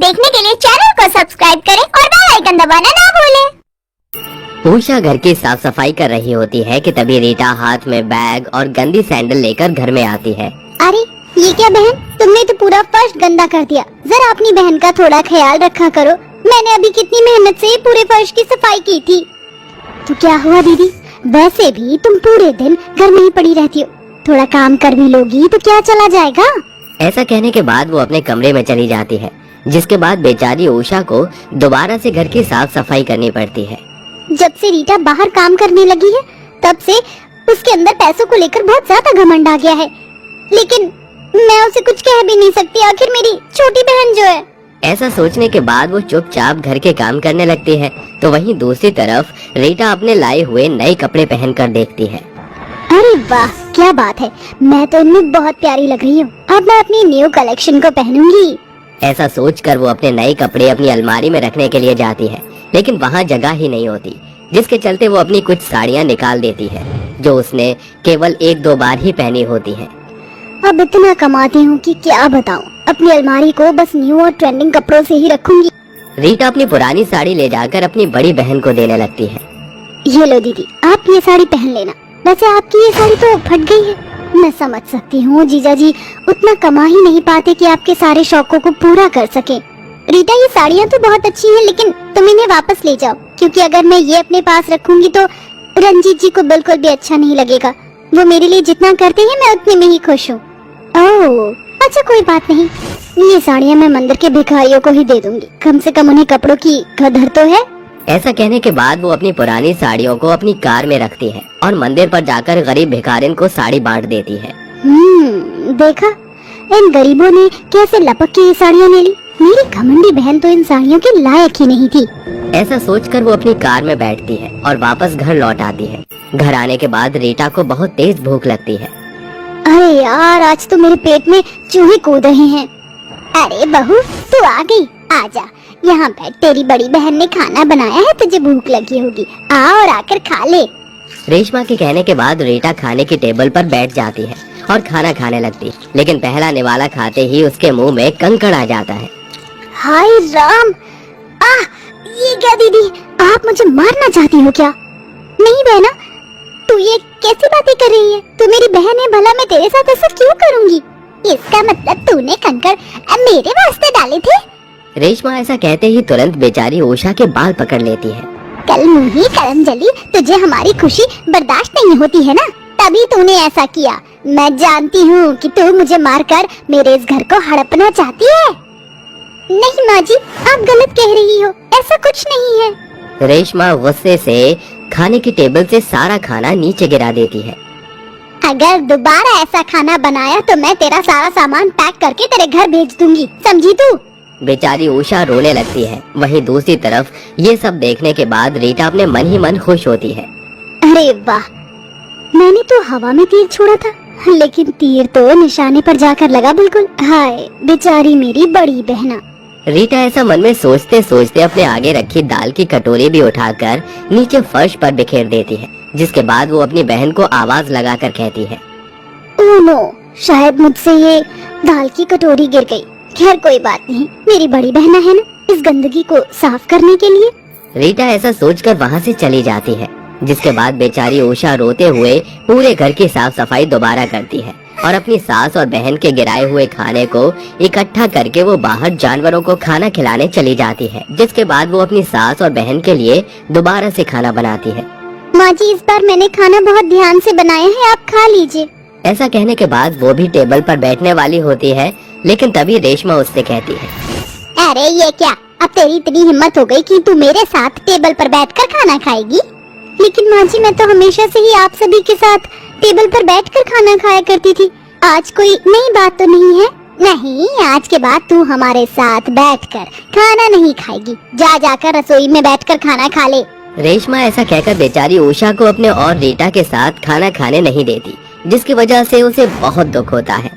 देखने के लिए चैनल को सब्सक्राइब करें और बेल आइकन दबाना ना भूलें। उषा घर की साफ सफाई कर रही होती है कि तभी रीटा हाथ में बैग और गंदी सैंडल लेकर घर में आती है। अरे ये क्या बहन, तुमने तो पूरा फर्श गंदा कर दिया। जरा अपनी बहन का थोड़ा ख्याल रखा करो। मैंने अभी कितनी मेहनत से पूरे फर्श की सफाई की थी। तो क्या हुआ दीदी, वैसे भी तुम पूरे दिन घर में ही पड़ी रहती हो, थोड़ा काम कर भी लोगी तो क्या चला जाएगा। ऐसा कहने के बाद वो अपने कमरे में चली जाती है, जिसके बाद बेचारी उषा को दोबारा से घर की साफ सफाई करनी पड़ती है। जब से रीटा बाहर काम करने लगी है तब से उसके अंदर पैसों को लेकर बहुत ज्यादा घमंड आ गया है, लेकिन मैं उसे कुछ कह भी नहीं सकती, आखिर मेरी छोटी बहन जो है। ऐसा सोचने के बाद वो चुपचाप घर के काम करने लगती है, तो वहीं दूसरी तरफ रीटा अपने लाए हुए नए कपड़े पहनकर देखती है। अरे वाह, क्या बात है, मैं तो इनमें बहुत प्यारी लग रही हूँ। अब मैं अपनी न्यू कलेक्शन को पहनूंगी। ऐसा सोचकर वो अपने नए कपड़े अपनी अलमारी में रखने के लिए जाती है, लेकिन वहाँ जगह ही नहीं होती, जिसके चलते वो अपनी कुछ साड़ियाँ निकाल देती है जो उसने केवल 1-2 बार ही पहनी होती है। अब इतना कमाती हूँ कि क्या बताऊँ, अपनी अलमारी को बस न्यू और ट्रेंडिंग कपड़ों से ही रखूंगी। रीटा अपनी पुरानी साड़ी ले जाकर अपनी बड़ी बहन को देने लगती है। ये लो दीदी, आप ये साड़ी पहन लेना। वैसे आपकी ये साड़ी तो फट गई है, मैं समझ सकती हूँ जीजा जी उतना कमा ही नहीं पाते कि आपके सारे शौकों को पूरा कर सके। रीटा, ये साड़ियाँ तो बहुत अच्छी हैं, लेकिन तुम इन्हें वापस ले जाओ, क्योंकि अगर मैं ये अपने पास रखूंगी तो रंजीत जी को बिल्कुल भी अच्छा नहीं लगेगा। वो मेरे लिए जितना करते हैं मैं उतने में ही खुश हूँ। ओह अच्छा, कोई बात नहीं, ये साड़ियाँ मैं मंदिर के भिखारियों को ही दे दूंगी, कम से कम उन्हें कपड़ों की कदर तो है। ऐसा कहने के बाद वो अपनी पुरानी साड़ियों को अपनी कार में रखती है और मंदिर पर जाकर गरीब भिखारिन को साड़ी बांट देती है। देखा, इन गरीबों ने कैसे लपक के ये साड़ियाँ ले ली। मेरी घमंडी बहन तो इन साड़ियों के लायक ही नहीं थी। ऐसा सोचकर वो अपनी कार में बैठती है और वापस घर लौट आती है। घर आने के बाद रीटा को बहुत तेज भूख लगती है। अरे यार, आज तो मेरे पेट में चूहे कूद रहे हैं। अरे बहू, तू आ गई, आजा यहाँ बैठ, तेरी बड़ी बहन ने खाना बनाया है, तुझे भूख लगी होगी, आ और आकर खा ले। रेशमा के कहने के बाद रीटा खाने की टेबल पर बैठ जाती है और खाना खाने लगती, लेकिन पहला निवाला खाते ही उसके मुंह में कंकड़ आ जाता है। हाय राम, ये क्या दीदी, आप मुझे मारना चाहती हो क्या? नहीं बहना, तू ये कैसी बातें कर रही है? तू मेरी बहन है, भला मैं तेरे साथ ऐसा क्यों करूंगी? इसका मतलब तूने कंकड़ मेरे वास्ते डाले थे? रेशमा ऐसा कहते ही तुरंत बेचारी उषा के बाल पकड़ लेती है। कल मुही करमजली, तुझे हमारी खुशी बर्दाश्त नहीं होती है ना, तभी तूने ऐसा किया। मैं जानती हूँ कि तू मुझे मारकर मेरे इस घर को हड़पना चाहती है। नहीं माँ जी, आप गलत कह रही हो, ऐसा कुछ नहीं है। रेशमा गुस्से से खाने की टेबल से सारा खाना नीचे गिरा देती है। अगर दोबारा ऐसा खाना बनाया तो मैं तेरा सारा सामान पैक करके तेरे घर भेज दूंगी, समझी तू? बेचारी उषा रोने लगती है। वहीं दूसरी तरफ ये सब देखने के बाद रीटा अपने मन ही मन खुश होती है। अरे वाह, मैंने तो हवा में तीर छोड़ा था, लेकिन तीर तो निशाने पर जाकर लगा बिल्कुल। हाय बेचारी मेरी बड़ी बहना। रीटा ऐसा मन में सोचते सोचते अपने आगे रखी दाल की कटोरी भी उठाकर नीचे फर्श पर बिखेर देती है, जिसके बाद वो अपनी बहन को आवाज लगाकर कहती है, ओह नो, शायद मुझसे ये दाल की कटोरी गिर गई। खैर कोई बात नहीं, मेरी बड़ी बहना है ना, इस गंदगी को साफ करने के लिए। रीटा ऐसा सोचकर वहाँ से चली जाती है, जिसके बाद बेचारी उषा रोते हुए पूरे घर की साफ सफाई दोबारा करती है और अपनी सास और बहन के गिराए हुए खाने को इकट्ठा करके वो बाहर जानवरों को खाना खिलाने चली जाती है, जिसके बाद वो अपनी सास और बहन के लिए दोबारा से खाना बनाती है। माँ जी, इस बार मैंने खाना बहुत ध्यान से बनाया है, आप खा लीजिए। ऐसा कहने के बाद वो भी टेबल पर बैठने वाली होती है, लेकिन तभी रेशमा उससे कहती है, अरे ये क्या, अब तेरी इतनी हिम्मत हो गई कि तू मेरे साथ टेबल पर बैठकर खाना खाएगी? लेकिन माँ जी, मैं तो हमेशा से ही आप सभी के साथ टेबल पर बैठकर खाना खाया करती थी, आज कोई नई बात तो नहीं है? नहीं, आज के बाद तू हमारे साथ बैठकर खाना नहीं खाएगी, जा जाकर रसोई में बैठकर खाना खा ले। रेशमा ऐसा कहकर बेचारी उषा को अपने और रीटा के साथ खाना खाने नहीं देती, जिसकी वजह से उसे बहुत दुख होता है।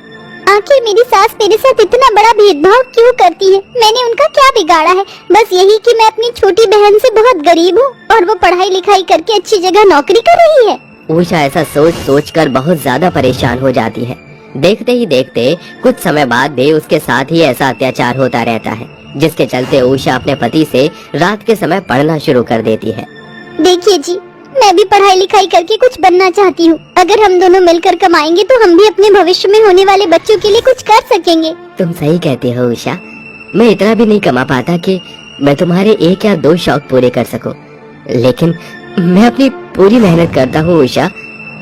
आखिर मेरी सास मेरे साथ इतना बड़ा भेदभाव क्यों करती है? मैंने उनका क्या बिगाड़ा है? बस यही कि मैं अपनी छोटी बहन से बहुत गरीब हूँ और वो पढ़ाई लिखाई करके अच्छी जगह नौकरी कर रही है। उषा ऐसा सोच सोच कर बहुत ज्यादा परेशान हो जाती है। देखते ही देखते कुछ समय बाद भी उसके साथ ही ऐसा अत्याचार होता रहता है, जिसके चलते उषा अपने पति से रात के समय पढ़ना शुरू कर देती है। देखिए जी, मैं भी पढ़ाई लिखाई करके कुछ बनना चाहती हूँ। अगर हम दोनों मिलकर कमाएंगे तो हम भी अपने भविष्य में होने वाले बच्चों के लिए कुछ कर सकेंगे। तुम सही कहती हो उषा, मैं इतना भी नहीं कमा पाता कि मैं तुम्हारे 1 या 2 शौक पूरे कर सकूं, लेकिन मैं अपनी पूरी मेहनत करता हूँ उषा।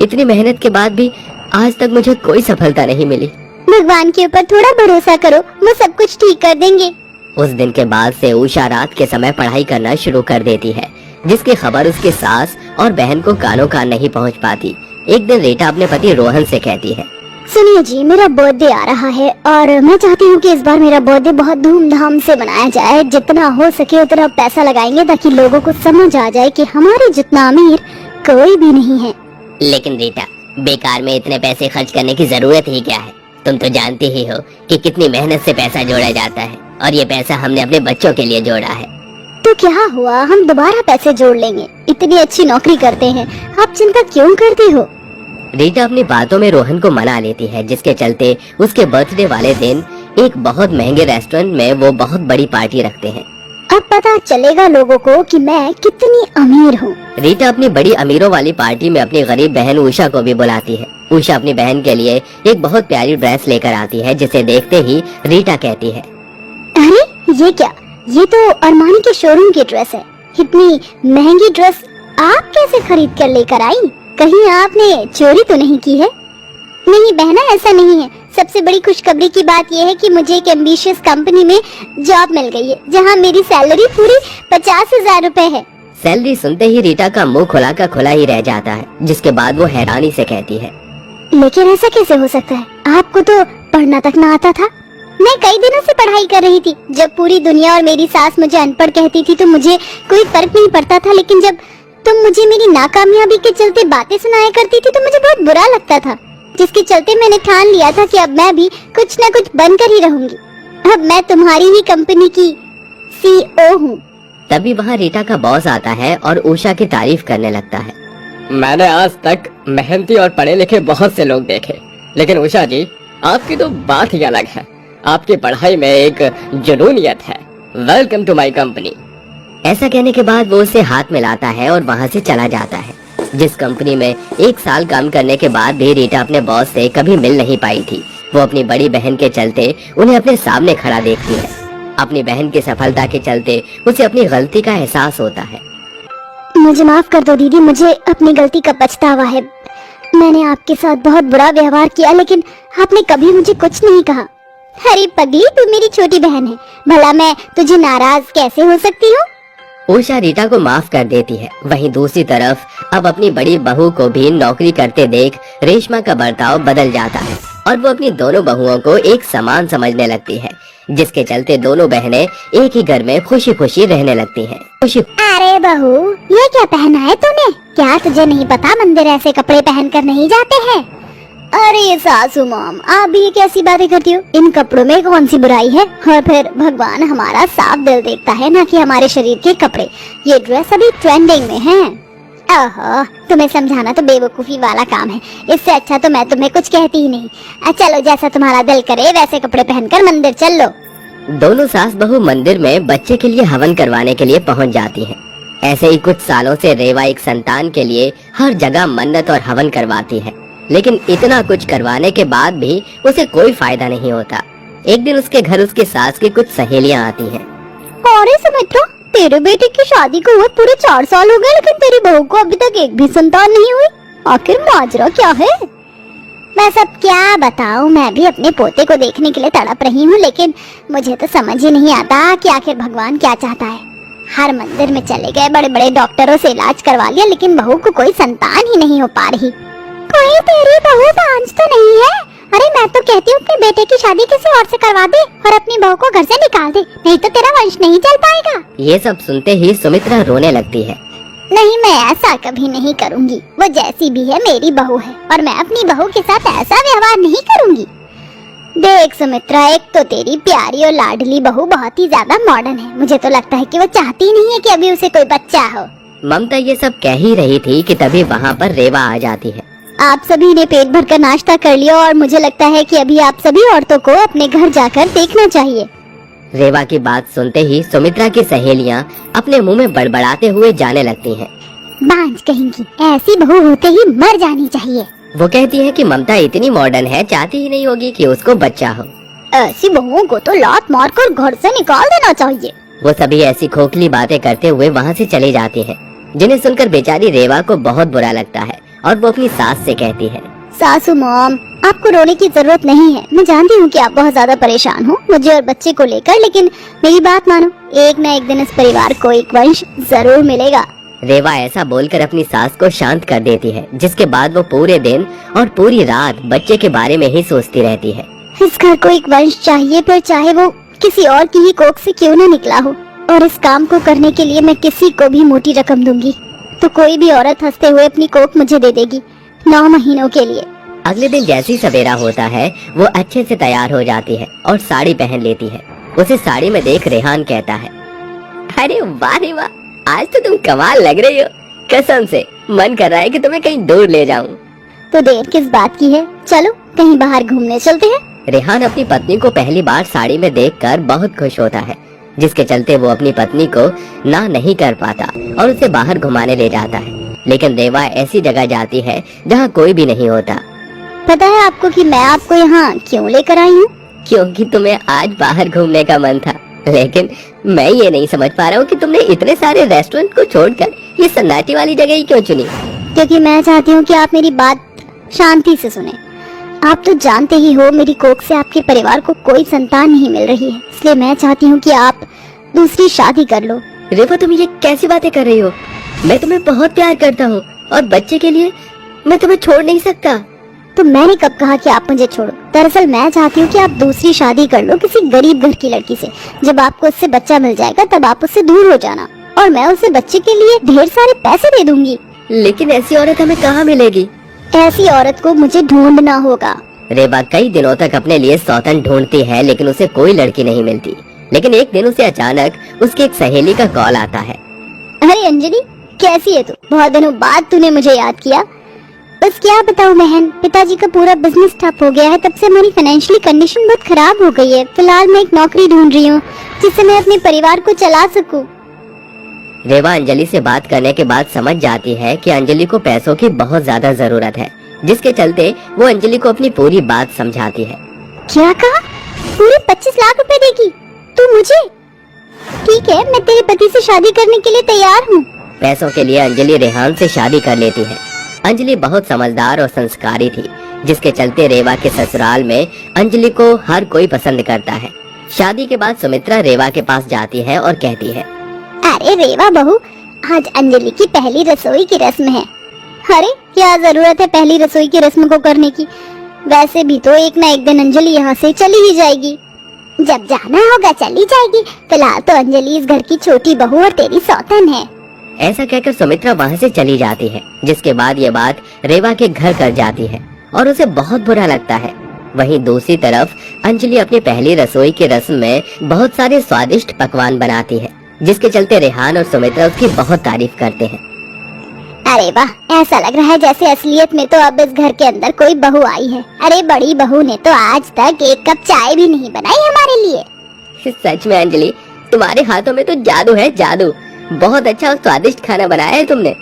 इतनी मेहनत के बाद भी आज तक मुझे कोई सफलता नहीं मिली। भगवान के ऊपर थोड़ा भरोसा करो, वो सब कुछ ठीक कर देंगे। उस दिन के बाद से उषा रात के समय पढ़ाई करना शुरू कर देती है, जिसकी खबर उसके सास और बहन को कानों कान नहीं पहुंच पाती। एक दिन रीटा अपने पति रोहन से कहती है, सुनिए जी, मेरा बर्थडे आ रहा है और मैं चाहती हूँ कि इस बार मेरा बर्थडे बहुत धूमधाम से मनाया जाए। जितना हो सके उतना पैसा लगाएंगे ताकि लोगों को समझ आ जाए कि हमारे जितना अमीर कोई भी नहीं है। लेकिन रीटा, बेकार में इतने पैसे खर्च करने की जरूरत ही क्या है? तुम तो जानती ही हो कि कितनी मेहनत से पैसा जोड़ा जाता है, और ये पैसा हमने अपने बच्चों के लिए जोड़ा है। तो क्या हुआ, हम दोबारा पैसे जोड़ लेंगे। इतनी अच्छी नौकरी करते हैं, आप चिंता क्यों करती हो? रीटा अपनी बातों में रोहन को मना लेती है, जिसके चलते उसके बर्थडे वाले दिन एक बहुत महंगे रेस्टोरेंट में वो बहुत बड़ी पार्टी रखते हैं। अब पता चलेगा लोगों को कि मैं कितनी अमीर हूँ। रीटा अपनी बड़ी अमीरों वाली पार्टी में अपनी गरीब बहन उषा को भी बुलाती है। उषा अपनी बहन के लिए एक बहुत प्यारी ड्रेस लेकर आती है, जिसे देखते ही रीटा कहती है, अरे ये क्या, ये तो अरमानी के शोरूम की ड्रेस है। इतनी महंगी ड्रेस आप कैसे खरीद कर लेकर आई? कहीं आपने चोरी तो नहीं की है? नहीं बहना, ऐसा नहीं है। सबसे बड़ी खुशखबरी की बात यह है कि मुझे एक एम्बिशियस कंपनी में जॉब मिल गई है, जहां मेरी सैलरी पूरी 50,000 रुपए है। सैलरी सुनते ही रीटा का मुंह खुला का खुला ही रह जाता है, जिसके बाद वो हैरानी से कहती है, लेकिन ऐसा कैसे हो सकता है? आपको तो पढ़ना तक ना आता था। मैं कई दिनों से पढ़ाई कर रही थी। जब पूरी दुनिया और मेरी सास मुझे अनपढ़ कहती थी तो मुझे कोई फर्क नहीं पड़ता था, लेकिन जब तुम मुझे मेरी नाकामयाबी के चलते बातें सुनाया करती थी तो मुझे बहुत बुरा लगता था, जिसके चलते मैंने ठान लिया था कि अब मैं भी कुछ न कुछ बनकर ही रहूंगी। अब मैं तुम्हारी ही कंपनी की CEO हूँ। तभी वहाँ रीटा का बॉस आता है और उषा की तारीफ करने लगता है। मैंने आज तक मेहनती और पढ़े लिखे बहुत से लोग देखे, लेकिन उषा जी, आपकी तो बात ही अलग है। आपकी पढ़ाई में एक जुनूनियत है। Welcome to my company. ऐसा कहने के बाद वो उससे हाथ मिलाता है और वहाँ से चला जाता है। जिस कंपनी में 1 साल काम करने के बाद भी रीटा अपने बॉस से कभी मिल नहीं पाई थी, वो अपनी बड़ी बहन के चलते उन्हें अपने सामने खड़ा देखती है। अपनी बहन की सफलता के चलते उसे अपनी गलती का एहसास होता है। मुझे माफ कर दो दीदी, मुझे अपनी गलती का पछतावा है। मैंने आपके साथ बहुत बुरा व्यवहार किया, लेकिन आपने कभी मुझे कुछ नहीं कहा। अरे पगली, तू मेरी छोटी बहन है, भला मैं तुझे नाराज कैसे हो सकती हूँ? उषा रीटा को माफ कर देती है। वहीं दूसरी तरफ अब अपनी बड़ी बहू को भी नौकरी करते देख रेशमा का बर्ताव बदल जाता है और वो अपनी दोनों बहुओं को एक समान समझने लगती है, जिसके चलते दोनों बहनें एक ही घर में खुशी खुशी रहने लगती हैं। खुशी। अरे बहू, ये क्या पहना है तूने? क्या तुझे नहीं पता मंदिर ऐसे कपड़े पहनकर नहीं जाते हैं? अरे सासू मॉम, आप भी ये कैसी बातें करती हो? इन कपड़ों में कौन सी बुराई है? और फिर भगवान हमारा साफ दिल देखता है ना, कि हमारे शरीर के कपड़े। ये ड्रेस अभी ट्रेंडिंग में है। ओहो, तुम्हें समझाना तो बेवकूफी वाला काम है। इससे अच्छा तो मैं तुम्हें कुछ कहती ही नहीं। चलो, जैसा तुम्हारा दिल करे वैसे कपड़े पहनकर मंदिर चल लो। दोनों सास बहू मंदिर में बच्चे के लिए हवन करवाने के लिए पहुंच जाती हैं। ऐसे ही कुछ सालों से रेवा एक संतान के लिए हर जगह मन्नत और हवन करवाती है, लेकिन इतना कुछ करवाने के बाद भी उसे कोई फायदा नहीं होता। एक दिन उसके घर उसकी सास की कुछ सहेलियां आती हैं। अरे सुमित्रा, तेरे बेटे की शादी को हुए पूरे 4 साल हो गए, लेकिन तेरी बहू को अभी तक एक भी संतान नहीं हुई। आखिर माजरा क्या है? मैं सब क्या बताऊं, मैं भी अपने पोते को देखने के लिए तड़प रही हूँ, लेकिन मुझे तो समझ ही नहीं आता कि आखिर भगवान क्या चाहता है। हर मंदिर में चले गए, बड़े बड़े डॉक्टरों से इलाज करवा लिया, लेकिन बहू को कोई संतान ही नहीं हो पा रही। कोई तेरी बहू बांझ तो नहीं है? अरे मैं तो कहती हूँ अपने बेटे की शादी किसी और से करवा दे और अपनी बहू को घर से निकाल दे, नहीं तो तेरा वंश नहीं चल पाएगा। ये सब सुनते ही सुमित्रा रोने लगती है। नहीं, मैं ऐसा कभी नहीं करूँगी। वो जैसी भी है मेरी बहू है और मैं अपनी बहू के साथ ऐसा व्यवहार नहीं करूँगी। देख सुमित्रा, एक तो तेरी प्यारी और लाडली बहू बहुत ही ज्यादा मॉडर्न है। मुझे तो लगता है कि वो चाहती नहीं है कि अभी उसे कोई बच्चा हो। ममता ये सब कह ही रही थी कि तभी वहाँ पर रेवा आ जाती है। आप सभी ने पेट भर कर नाश्ता कर लिया और मुझे लगता है कि अभी आप सभी औरतों को अपने घर जाकर देखना चाहिए। रेवा की बात सुनते ही सुमित्रा की सहेलियां अपने मुंह में बड़बड़ाते हुए जाने लगती हैं। बांझ कहेंगी, ऐसी बहू होते ही मर जानी चाहिए। वो कहती है कि ममता इतनी मॉडर्न है, चाहती ही नहीं होगी कि उसको बच्चा हो। ऐसी बहुओं को तो लात मारकर घर से निकाल देना चाहिए। वो सभी ऐसी खोखली बातें करते हुए वहाँ से चले जाते हैं, जिन्हें सुनकर बेचारी रेवा को बहुत बुरा लगता है और वो अपनी सास से कहती है, सासू मॉम, आपको रोने की जरूरत नहीं है। मैं जानती हूँ कि आप बहुत ज्यादा परेशान हो मुझे और बच्चे को लेकर, लेकिन मेरी बात मानो, एक न एक दिन इस परिवार को एक वंश जरूर मिलेगा। रेवा ऐसा बोलकर अपनी सास को शांत कर देती है, जिसके बाद वो पूरे दिन और पूरी रात बच्चे के बारे में ही सोचती रहती है। इस घर को एक वंश चाहिए, फिर चाहे वो किसी और की ही कोख से क्यों न निकला हो। और इस काम को करने के लिए मैं किसी को भी मोटी रकम दूंगी, तो कोई भी औरत हंसते हुए अपनी कोख मुझे दे देगी 9 महीनों के लिए। अगले दिन जैसे ही सवेरा होता है, वो अच्छे से तैयार हो जाती है और साड़ी पहन लेती है। उसे साड़ी में देख रेहान कहता है, अरे वाह रे वाह, आज तो तुम कमाल लग रही हो। कसम से मन कर रहा है कि तुम्हें कहीं दूर ले जाऊं। तो देर किस बात की है, चलो कहीं बाहर घूमने चलते हैं। रेहान अपनी पत्नी को पहली बार साड़ी में देखकर बहुत खुश होता है, जिसके चलते वो अपनी पत्नी को ना नहीं कर पाता और उसे बाहर घुमाने ले जाता है। लेकिन रेवा ऐसी जगह जाती है जहाँ कोई भी नहीं होता। पता है आपको कि मैं आपको यहाँ क्यों लेकर आई हूँ? क्योंकि तुम्हें आज बाहर घूमने का मन था, लेकिन मैं ये नहीं समझ पा रहा हूँ कि तुमने इतने सारे रेस्टोरेंट को छोड़कर ये सन्नाटी वाली जगह ही क्यों चुनी। क्योंकि मैं चाहती हूँ कि आप मेरी बात शांति से सुने। आप तो जानते ही हो मेरी कोख से आपके परिवार को कोई संतान नहीं मिल रही है, इसलिए मैं चाहती हूँ कि आप दूसरी शादी कर लो। रेवा, तुम ये कैसी बातें कर रही हो? मैं तुम्हें बहुत प्यार करता हूँ और बच्चे के लिए मैं तुम्हें छोड़ नहीं सकता। तो मैंने कब कहा कि आप मुझे छोड़ो? दरअसल मैं चाहती हूँ कि आप दूसरी शादी कर लो किसी गरीब घर की लड़की से। जब आपको उससे बच्चा मिल जाएगा तब आप उससे दूर हो जाना और मैं उसे बच्चे के लिए ढेर सारे पैसे दे दूंगी। लेकिन ऐसी औरत हमें कहाँ मिलेगी? ऐसी औरत को मुझे ढूंढना होगा। रेवा कई दिनों तक अपने लिए सौतन ढूंढती है, लेकिन उसे कोई लड़की नहीं मिलती। लेकिन एक दिन उसे अचानक उसकी एक सहेली का कॉल आता है। अरे अंजलि, कैसी है तू? बहुत दिनों बाद तूने मुझे याद किया। बस क्या बताऊं बहन, पिताजी का पूरा बिजनेस ठप हो गया है। तब से हमारी फाइनेंशियली कंडीशन बहुत खराब हो गई है। फिलहाल मैं एक नौकरी ढूंढ रही हूँ जिससे मैं अपने परिवार को चला सकूं। रेवा अंजलि से बात करने के बाद समझ जाती है कि अंजलि को पैसों की बहुत ज्यादा जरूरत है, जिसके चलते वो अंजलि को अपनी पूरी बात समझाती है। क्या कहा? पूरे 25 लाख रुपए देगी तू मुझे? ठीक है, मैं तेरे पति से शादी करने के लिए तैयार हूँ। पैसों के लिए अंजलि रेहान से शादी कर लेती है। अंजलि बहुत समझदार और संस्कारी थी, जिसके चलते रेवा के ससुराल में अंजलि को हर कोई पसंद करता है। शादी के बाद सुमित्रा रेवा के पास जाती है और कहती है, अरे रेवा बहू, आज अंजलि की पहली रसोई की रस्म है। अरे क्या जरूरत है पहली रसोई की रस्म को करने की? वैसे भी तो एक न एक दिन अंजलि यहाँ से चली ही जाएगी। जब जाना होगा चली जाएगी। फिलहाल तो अंजलि इस घर की छोटी बहू और तेरी सौतन है। ऐसा कहकर सुमित्रा वहाँ से चली जाती है, जिसके बाद ये बात रेवा के घर कर जाती है और उसे बहुत बुरा लगता है। वहीं दूसरी तरफ अंजलि अपनी पहली रसोई की रस्म में बहुत सारे स्वादिष्ट पकवान बनाती है, जिसके चलते रेहान और सुमित्रा उसकी बहुत तारीफ करते हैं। अरे वाह, ऐसा लग रहा है जैसे असलियत में तो अब इस घर के अंदर कोई बहू आई है। अरे बड़ी बहू ने तो आज तक एक कप चाय भी नहीं बनाई हमारे लिए। सच में अंजलि, तुम्हारे हाथों में तो जादू है, जादू। बहुत अच्छा और स्वादिष्ट खाना बनाया है तुमने।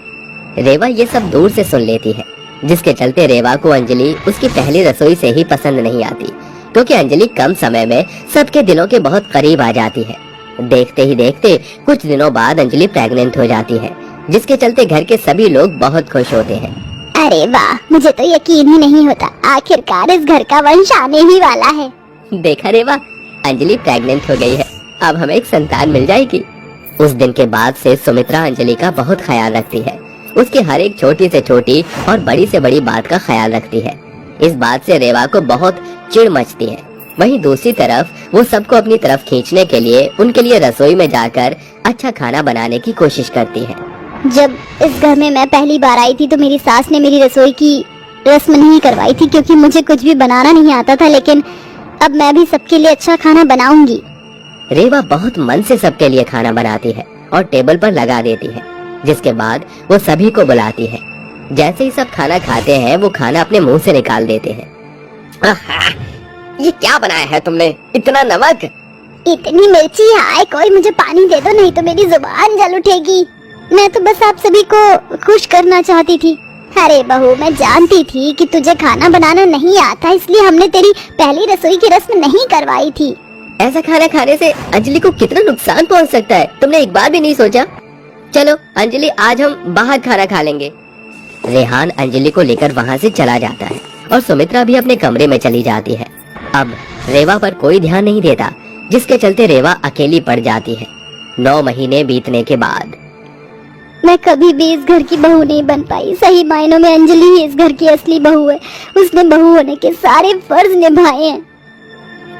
रेवा ये सब दूर से सुन लेती है, जिसके चलते रेवा को अंजलि उसकी पहली रसोई से ही पसंद नहीं आती, क्योंकि अंजलि कम समय में सबके दिलों के बहुत करीब आ जाती है। देखते ही देखते कुछ दिनों बाद अंजलि प्रेग्नेंट हो जाती है, जिसके चलते घर के सभी लोग बहुत खुश होते हैं। अरे वाह, मुझे तो यकीन ही नहीं होता, आखिरकार इस घर का वंश आने ही वाला है। देखा रेवा, अंजलि प्रेग्नेंट हो गई है, अब हमें एक संतान मिल जाएगी। उस दिन के बाद से सुमित्रा अंजलि का बहुत ख्याल रखती है। उसकी हर एक छोटी से छोटी और बड़ी से बड़ी बात का ख्याल रखती है। इस बात से रेवा को बहुत चिढ़ मचती है। वहीं दूसरी तरफ वो सबको अपनी तरफ खींचने के लिए उनके लिए रसोई में जाकर अच्छा खाना बनाने की कोशिश करती है। जब इस घर में मैं पहली बार आई थी तो मेरी सास ने मेरी रसोई की रस्म नहीं करवाई थी, क्योंकि मुझे कुछ भी बनाना नहीं आता था। लेकिन अब मैं भी सबके लिए अच्छा खाना बनाऊंगी। रेवा बहुत मन से सबके लिए खाना बनाती है और टेबल पर लगा देती है, जिसके बाद वो सभी को बुलाती है। जैसे ही सब खाना खाते हैं, वो खाना अपने मुंह से निकाल देते हैं। ये क्या बनाया है तुमने? इतना नमक? इतनी मिर्ची है, कोई मुझे पानी दे दो, नहीं तो मेरी जुबान जल उठेगी। मैं तो बस आप सभी को खुश करना चाहती थी। अरे बहू, मैं जानती थी कि तुझे खाना बनाना नहीं आता, इसलिए हमने तेरी पहली रसोई की रस्म नहीं करवाई थी। ऐसा खाना खाने से अंजलि को कितना नुकसान पहुंच सकता है, तुमने एक बार भी नहीं सोचा? चलो अंजलि, आज हम बाहर खाना खा लेंगे। रेहान अंजलि को लेकर वहाँ से चला जाता है और सुमित्रा भी अपने कमरे में चली जाती है। अब रेवा पर कोई ध्यान नहीं देता, जिसके चलते रेवा अकेली पड़ जाती है। 9 महीने बीतने के बाद मैं कभी भी इस घर की बहू नहीं बन पाई। सही मायनों में अंजलि ही इस घर की असली बहू है। उसने बहू होने के सारे फर्ज निभाए हैं।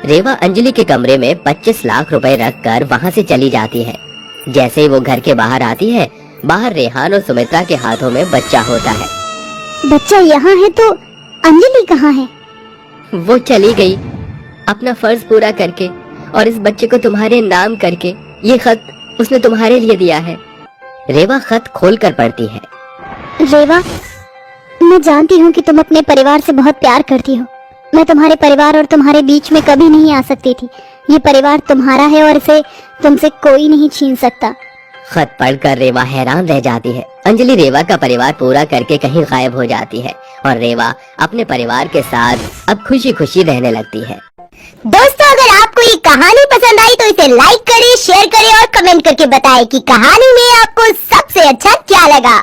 रेवा अंजलि के कमरे में 25 लाख रुपए रखकर वहाँ से चली जाती है। जैसे ही वो घर के बाहर आती है, बाहर रेहान और सुमित्रा के हाथों में बच्चा होता है। बच्चा यहाँ है तो अंजलि कहाँ है? वो चली गई अपना फर्ज पूरा करके, और इस बच्चे को तुम्हारे नाम करके। ये खत उसने तुम्हारे लिए दिया है। रेवा खत खोलकर पढ़ती है। रेवा, मैं जानती हूँ कि तुम अपने परिवार से बहुत प्यार करती हो। मैं तुम्हारे परिवार और तुम्हारे बीच में कभी नहीं आ सकती थी। ये परिवार तुम्हारा है और इसे तुमसे कोई नहीं छीन सकता। खत पढ़कर रेवा हैरान रह जाती है। अंजलि रेवा का परिवार पूरा करके कहीं गायब हो जाती है और रेवा अपने परिवार के साथ अब खुशी खुशी रहने लगती है। दोस्तों, अगर आपको ये कहानी पसंद आई तो इसे लाइक करें, शेयर करें और कमेंट करके बताएं कि कहानी में आपको सबसे अच्छा क्या लगा।